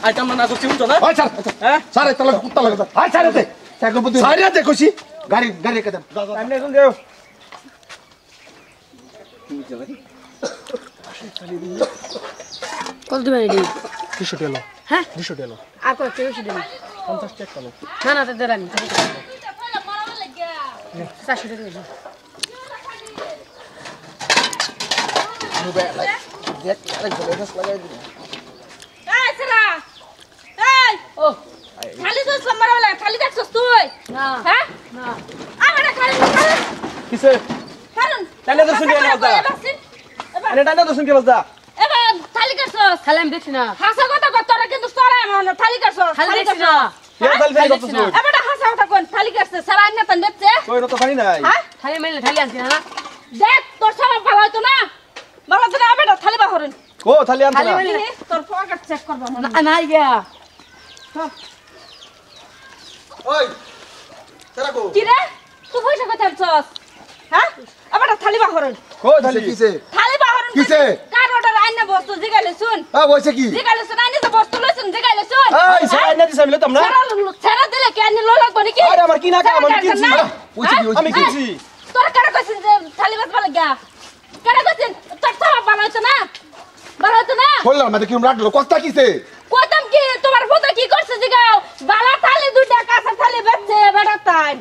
Item না করছি বুঝছো না ওই স্যার হ্যাঁ স্যার এটা লাগে কুত্তা লাগে হাই স্যার দে সাইকেল বুদ্ধি স্যার দে কইছি গাড়ি গাড়ি রেখে দেন সামনে এখন দেও কত দিবেন এডি 200 টাকা হ্যাঁ 200 টাকা আর কত 200 দিবেন 50 টাকা লো না না তে দেন 400 টাকা দিবেন দেখ আরে গলে গাছ লাগাই দিন এই সেরা এই ও খালি তো মারাওলা খালি দেখছস তুই না হ্যাঁ না আমরা খালি কিসে কারণ তাহলে তো শুনবি না বাবা আরে ডান্ডা তো শুনকে বাজদা এবার খালি করছস খালি আমি দেখছি না হাসা কথা কত তোরা কিন্তু তোরা মনে খালি করছস খালি দেখছি না কে খালি খালি করতেছ এবার হাসা কথা কোন খালি করছস সারা আন্না তন দেখছে কই না তো পানি নাই হ্যাঁ খালি মেলে খালি আনছি না দেখ তোর সব ভালো হতো না ভালো তো না বেটা খালি বাহরেন ও থালি আনছ না তোর পকেট চেক করব না নাই গিয়া ওই সেরা কো কি রে তুই পয়সা কত আনছস হ্যাঁ এবার থালি বাহরেন কই থালি কিসে থালি বাহরেন কিসে? কার অর্ডার আইনা বস্তু জিগাইলে শুন বইছে কি জিগাইলে শুন আইনা তো বস্তু লইছুন জিগাইলে শুন এই সাই না দিছ আমি লতাম না ছেড়া দিলে কি আইনা লো লাগবে নাকি আরে আমার কি না কাম আমি কিনছি বইছে কি আমি কিনছি তোর কারা কইছিস যে থালি বাস ভালো গা কারা কইছিস তোর সব ভালো হচ্ছে না ভালো হচ্ছে না বললাম মানে কি রাখলো কথা কিসে কইতাম কি তোমার ফুটা কি করছে জিগাও বালা থালি দুইটা কাঁচা থালি বেচছে বেটা তাই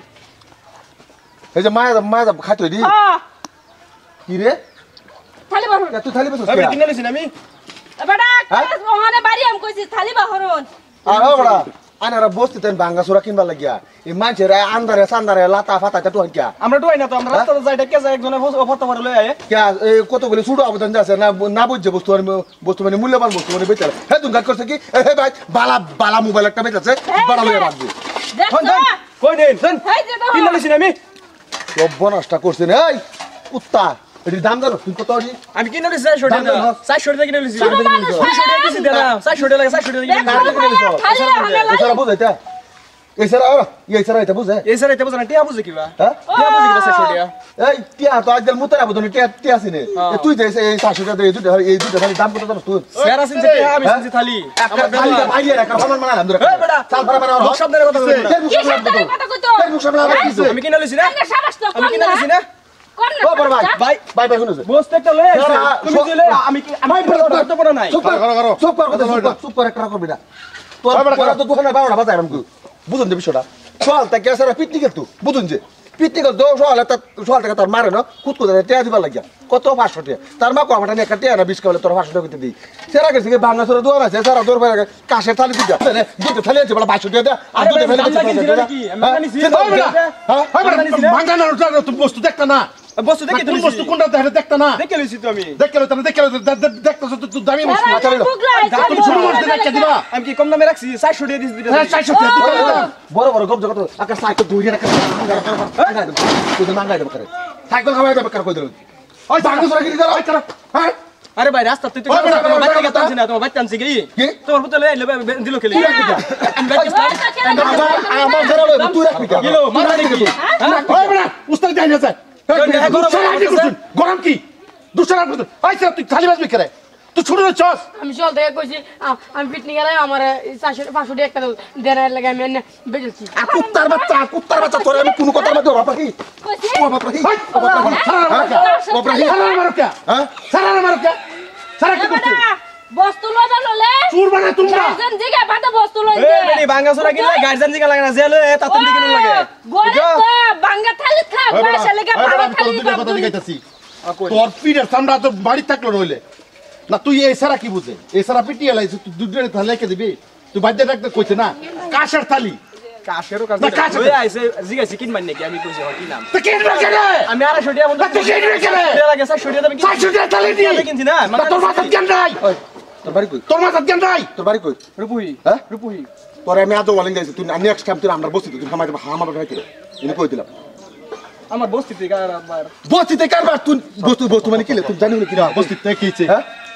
এই যে মায়া খাইতো দি হ্যাঁ কি রে থালি বাহরুন তুই খালি বসছ আমি কিনে লইছি আমি বেটা হ্যাঁ? ওখানে বাড়ি আমি কইছি থালি বাহরুন আর বড়া আনারা বসতে তেন ভাঙ্গা সুরা কিনবা লাগিয়া এই মাঝেরা আন্দারে সান্দারে লাতা ফাতা তো হইয়া আমরা তো না তো আমরা রাস্তা যাই কে যায় একজনে অফারটা করে লই আয় কে কত বলে সুড়ো আবেদন যাচ্ছে না না বুঝছে বস্তু মানে মূল্যবান বস্তু মানে বেচার হে তুমি কাজ করছে কি হে ভাই বালা বালা মোবাইল একটা বেচাছে বাড়া লইয়া রাখবি কোন দেখছো কই দেন শুন এই যে কিনে লইছি আমি সর্বনাশটা করছেন এই কুত্তা এটির দাম জানো তুই কত আছি আমি কিনে লইছি 400 টাকা 400 টাকা কিনে লইছি 400 টাকা দিছি দেনা 400 টাকা 400 টাকা এছাড়া বুঝ এটা এছাড়া এছাড়া এটা বুঝে এই স্যার এটা বুঝনা টিয়া বুঝে কিবা হ্যাঁ টিয়া বুঝে কিবা 400 টাকা এই টিয়া তো আজকাল মুতার আবেদন টিয়া আছে নে তুই যে এই 400 টাকা এই দুটো খালি দাম কত জানো তুই স্যার আছেন যে টিয়া আমি শুনছি থালি একটা খালি দাম আইডিয়া রাখ ফরমান মানা নাম ধরে এই বেটা চাল ভাড়া মানা লোক শব্দের কথা বলবি না কি সব কথা কইতো মুখ সামনে আবার কিছু আমি কিনে লইছি না আন্না সাবাস তো আমি কিনে লইছি না কোন ও বড় ভাই ভাই ভাই ভাই শুনুছে বসতে একটা লই আইছে তুমি দিলে আমি আমি করতে পারো নাই চুপ কর একটা করবি না তোর পড়া তো দোকানে বারোটা বাজায় আমাকে বুঝুন যে বিষয়টা সোয়াল তা গ্যাসের পিকনিকের তো বুঝুন যে পিকনিকের তো সোয়াল টাকা তার মারে না খুদ টেয়া দিবার লাগিয়া কত 500 টাকা তার মা কমাটা নিয়ে একটা টেয়া না 20 কালে তোর 500 টাকা দিই সেরা গেছে কি বাংলা সরে দোয়ার আছে সারা দৌড় পারে কাশের থালি দিতে দুটো থালি আছে বলা 500 টাকা দে আর দুটো ফেলে ভাঙা না তুমি বস্তু দেখতা না বস্তু দেখি তুমি বস্তু কোনটা দেখতা না দেখে লইছি তো আমি দেখতেছ তুই দামি বস্তু তুমি ছোট মানুষ দেখে দিবা আমি কি কম দামে রাখছি 400 টাকা দিছি হ্যাঁ 400 টাকা বড় বড় গপ জগত আকাশ সাইকেল দৌড়ে রাখা তুই তো মাঙ্গাই দেব করে সাইকেল খাওয়াই দেব করে কই দিল ওই ভাঙা সরে গিয়ে ওই কর হ্যাঁ আরে ভাই রাস্তা তুই তো বাচ্চা কথা আনছিস না তোমার বাচ্চা আনছিস কি তোমার পুতলে দিল খেলি আমি বাচ্চা আমার ধরে লই তুই রাখবি কেন গেলো মারা দেখি ওই বড়া উস্তাদ যাই না যায় গরম কি দুশরা আই স্যার তুই খালি বাজবি করে তুই ছোট চস আমি চল থেকে কইছি আমি পিকনিক গেলে আমার 400 500 টাকা দেনার লাগে আমি বেজেছি কুত্তার বাচ্চা তোরে আমি কোন কথার মধ্যে বাবা কি কইছি ও বাবা কি হ্যাঁ সারা মারো কে সারা কি করছিস বস্তু লবা ললে চুর বানা তোমরা গার্জেন জিগা বাটা বস্তু লই এ বেনি ভাঙাছড়া কিনলে গার্জেন জিগা লাগে না জেলে তাতে দিকে লাগে গরে তো ভাঙ্গা থালি খা পয়সা লাগা ভাঙ্গা থালি কথা দিগাইতাছি তোর পিড়ের সামনে তো বাড়ি থাকলো রইলে না তুই এই সারা কি বুঝে এই সারা পিটি এলাইছিস তুই দুধের থালি রেখে দিবি তুই বাদ্যে রাখতে কইছে না কাশের থালি কাশেরও কাছে লই আইছে জিগাইছি কিন মান নাকি আমি কইছি কি নাম তো কেন রাখে আমি 250 টাকা মতো তুই কেন রাখে লাগে 400 টাকা আমি 400 টাকা থালি দি কিনছি না তোর মাথার জ্ঞান নাই তোর বাড়ি কই তোর মাথার জ্ঞান নাই তোর বাড়ি কই রূপহি হ্যাঁ রূপহি তোরে আমি আজ ওয়ালিং গাইছি তুই নেক্সট টাইম তুই আমরা বসি তুই হামার ভাইতে ইনি কই দিলাম আমার বস্তিতে কারবার বসিতে কারবার তুই বস্তু মানে কি তুই জানি কি না বস্তি দেখিছে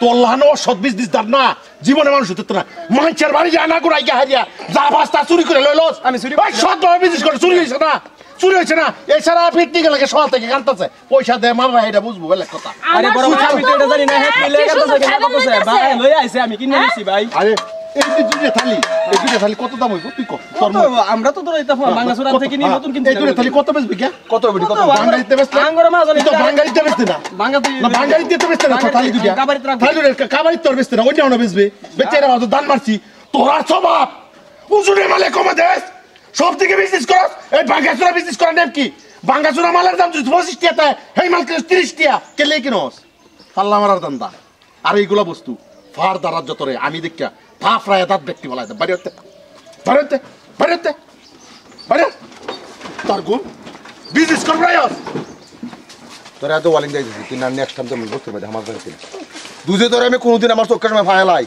তোর লানো সদবিস দিস দার না জীবনে মানুষ হতে না মানুষের বাড়ি জানা করে আইয়া হারিয়া যা বাস্তা চুরি করে লইলস আমি চুরি ওই সদ বিজনেস করে চুরি হইছে না চুরি হইছে না এছাড়া পিকনিক লাগে সকাল থেকে কানতাছে পয়সা দে মারবা এটা বুঝবো বলে কথা আরে বড় ভাই আমি তো এটা জানি না হেড মিলে গেছে কেন কইছে ভাই লই আইছে আমি কিনে নিছি ভাই আরে এই যে দুইটা থালি এই দুইটা থালি কত দাম হইব তুই কত তোর তো আমরা তো তোরা এটা বাংলাছড়া থেকে নিয়ে নতুন কিনতে এই দুইটা থালি কত বেচবি কে কত বেটি কত বাঙালিতে বেচলে আঙ্গরে মাছ তুই তো বাঙালিতে বেচতে না বাংলাতে না বাঙালিতে তো বেচতে না থালি দুইটা কাবারিতে রাখবো। থালি কাবারিতে তোর বেচতে না ওইটা না বেচবে বেচে এরা তো দান মারছি তোরা স্বভাব উজুরে মালে কমা দেস সব থেকে বিজনেস করস এই বাঙ্গাসুরা বিজনেস করার নাম কি বাঙ্গাসুরা মালের দাম 25 টাকা তাই এই মাল 30 টাকা কেলে কিনস পাল্লা মারার দান্দা আর এইগুলা বস্তু ফার দ্বারা যতরে আমি দেখা ফা ফ্রাই দাঁত ব্যক্তি বলা যায় বাড়িতে বাড়িতে বাড়িতে বাড়ি তার গুণ বিজনেস কর রায়স তোরা এত ওয়ালিং যাই দিছি তুই না নেক্সট টাইম তো বুঝতে পারবি আমার কাছে দুজে তোরা আমি কোনোদিন আমার চোখের সময় ফায়ালাই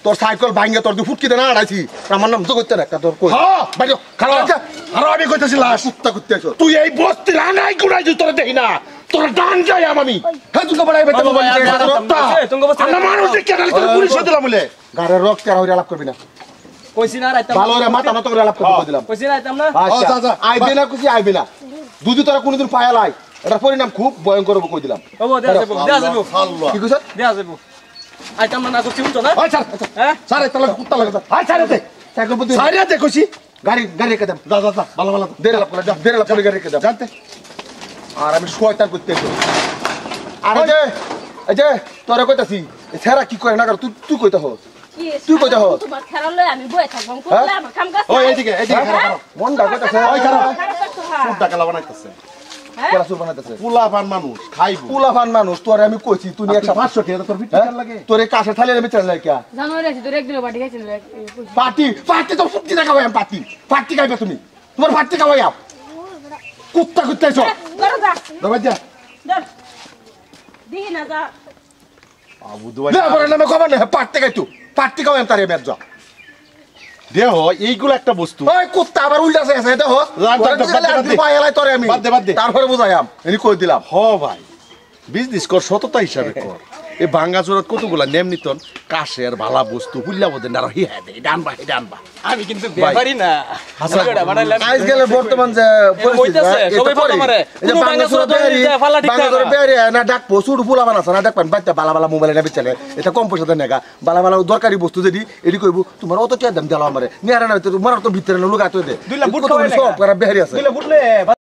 তোর সাইকেল ভাঙ্গে তোর ফুটকি দেনা আড়াইছি আমার নাম তো করতে না একটা তোর কই হ্যাঁ বাইরে খারাপ আর আমি কইতাছি লাশ কুত্তা কুত্তা আইছো তুই এই বস্তি রানাই গুড়াই তুই তোরা দেখি না তোর ডান যাই আমি হ্যাঁ তুই কবড়াই বেটা মোবাইল আমরা মানুষ দেখে গেলে তোর পুলিশ দিলাম বলে গাড়ির রক তেরা হইরা আলাপ করবি না কইছি না রাইতাম ভালো রে মাথা নত করে আলাপ করবি দিলাম কইছি না রাইতাম না আচ্ছা আচ্ছা। আইবে না কুছি আইবে না দুজে তোরা কোনোদিন ফায়ালাই এটা পরিণাম খুব ভয়ঙ্কর হবে কই দিলাম বাবু দেয়া যাবো দেয়া যাবো আল্লাহ কি কইছ দেয়া যাবো আইতাম না করছি উঠো না আয় স্যার হ্যাঁ স্যার এই তালা কুত্তা লাগে আয় স্যার দে সাইকেল প্রতি স্যার দে কইছি গাড়ি রেখে দাম যা যা যা ভালো ভালো দেড় লাখ করে দেড় লাখ করে গাড়ি রেখে দাম জানতে আর আমি শয়তান করতে আইছো আর এই যে তোরা কইতাছি ছেড়া কি করে না কর তুই কইতা হস তুই কইতে হস? তোমার খেলা লই আমি বয়ে থাকবো আমি হ্যাঁ? করলে আমার কাম কাজ ওই এদিকে খারাপ মন ডাক কইতাছে ওই খারাপ খারাপ করছো, হ্যাঁ। ফুড ডাকালা বানাইতেছে কেলা সুর বানাইতাছে পোলা পান মানুষ খাইবো পুলাফান মানুষ তোরে আমি কইছি তুই তুই 100 500 টাকা তোর ভিতরে হ্যাঁ? লাগে তোরে কাছে থালে আমি চাল লাগে জানুয়ারি আছে তোর একদিনও বাড়ি গেছিল পার্টি তো ফুটি না খাওয়াই পার্টি খাইবে তুমি তোমার পার্টি খাওয়াই কুত্তা কুত্তা এসো ধরো যা দাবাই যা ধর দিহি না যা আবু দুবাই না বলে নামে কবার না পার্টি খাইতো পার্টি খাওয়াই তারে মেজ যা দেহ এইগুলো একটা বস্তু ওই কুত্তা আবার উল্টা আছে দেখো তোরে আমি বাদ দে। তারপরে বুঝাইয়াম এনি কই দিলাম হ ভাই বিজনেস কর সততা হিসাবে কর এই ভাঙ্গা চোরাত কতগুলা নেম নিতন কাশের ভালা বস্তু হুল্লা বোধেন আর হি হ্যাঁ এটা আনবা আমি কিন্তু ব্যাপারই না হাসান। ভিডিওটা বানাইলাম আজ গেলে বর্তমান যে হইতাছে, সবাই ফটো মারে। কোনো বাঙ্গাসুরা ধরে নিতে ফালা ঠিক থাকে না। না ডাক পশুর ফুলা বানাছ না ডাকবেন বাচ্চা বালা বালা মোবাইলে নেবে চলে এটা কম পয়সা দেন না বালা বালা দরকারি বস্তু যদি এডি কইবো তোমার অত টাকা দাম দিলাম আমারে নিয়ারা না তোমার তো ভিতরে লোক আতো দে 2 লাখ বুট খাওয়াই সব করা বেহারি আছে বুটলে